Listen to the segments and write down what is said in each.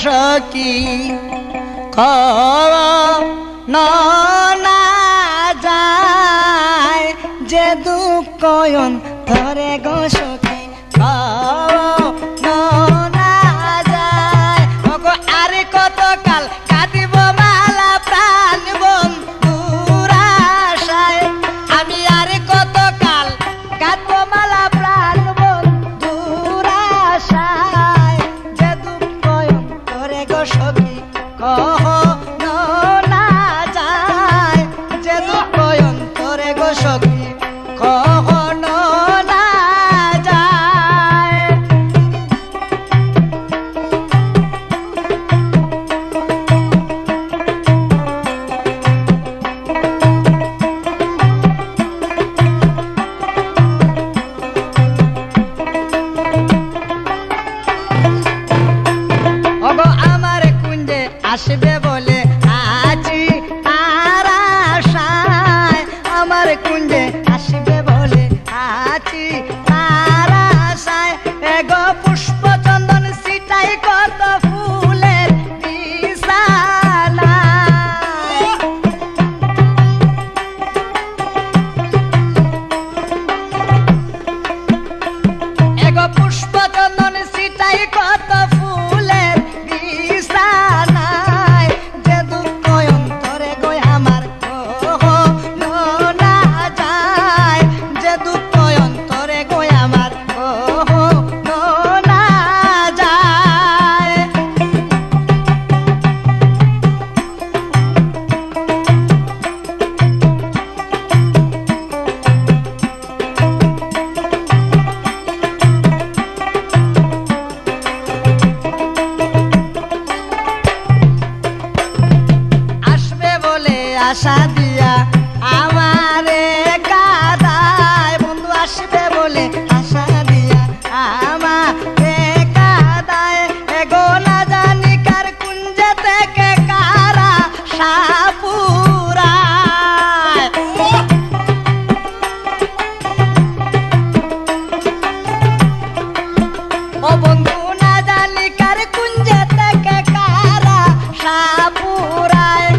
সখী না যায় যে দুঃখ অন্তরে গো সখী না যায় ওগো আর কতকাল কাঁদিব মালা প্রাণ বন্ধুর আশায় আমি আর কতকাল কাঁদব মালা প্রাণ বন্ধুর আশায় যে দুঃখ অন্তরে গো সখী না যায় যে দুঃখ অন্তরে গো সখী কখনো না যায়। ওগো আমার কুঞ্জে আসবে বলে আছি আর আশায় আমার কুঞ্জে আসবে বলে আছি আর আশায় এগো পুষ্প চন্দন সিটাই কত ফুলের বিছানা এগো পুষ্প চন্দন সিটাই কত ফুলের বিছানায় যে দুঃখ অন্তরে গো আমার কখনো না যায় যে দুঃখ অন্তরে গো আমার কখনো না যায়। আসবে বলে আশা দিয়া আমারে কাদায় বন্ধু আসবে বলে আশা দিয়া আমারে কাদায় এগো না জানি কার কুঞ্জে থেকে কারা সাপুরায় ও বন্ধু না জানি কার কুঞ্জে থেকে কারা সাপুরায়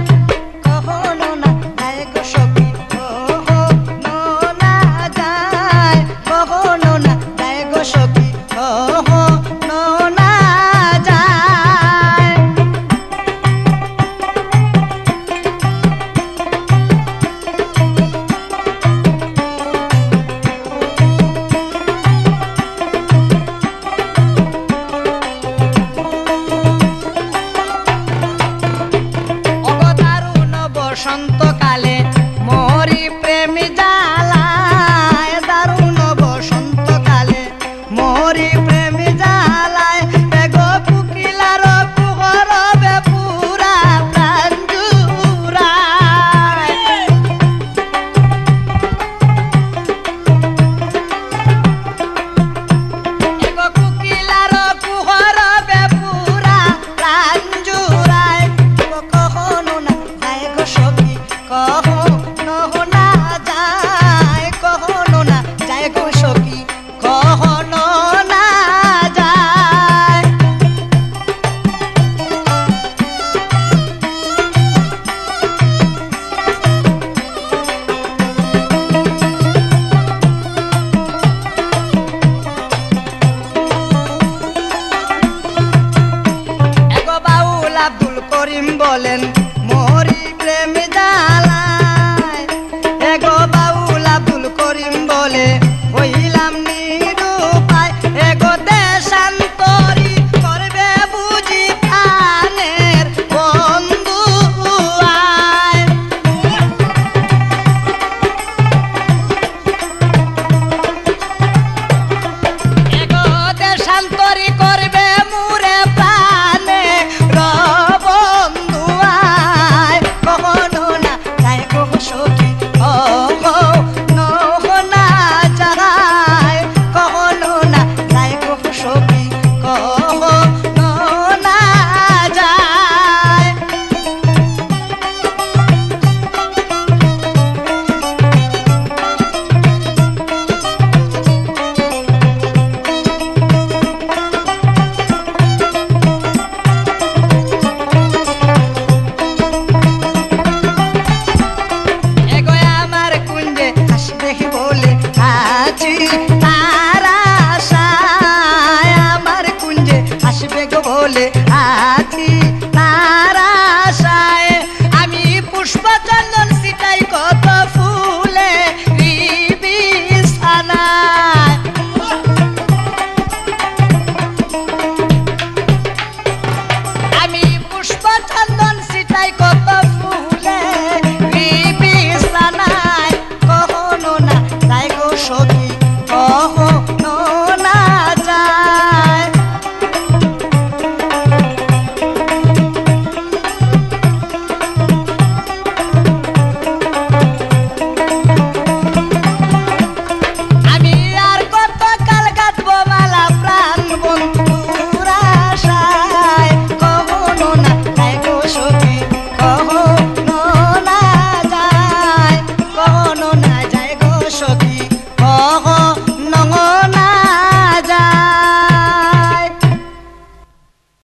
কখনো না যায় গো সখী কখনো না যায় কখনো না যায় গো সখী কখনো না যায়। ওগো দারুণ বসন্তকালে মরি প্রেমী জ্বালায় দারুণ বসন্তকালে মরি প্রেমী জ্বালায় এগো কুকিলার কুহরবে পুরা প্রাণ জুড়ায় এগো কুকিলার কুহরবে পুরা প্রাণ জুড়ায় কখনো না যায় গো সখী কখনো না যায় কখনো না যায় গো সখী কখনো না যায়। এগো বাউল আব্দুল করিম বলেন মরি প্রেমী জ্বালা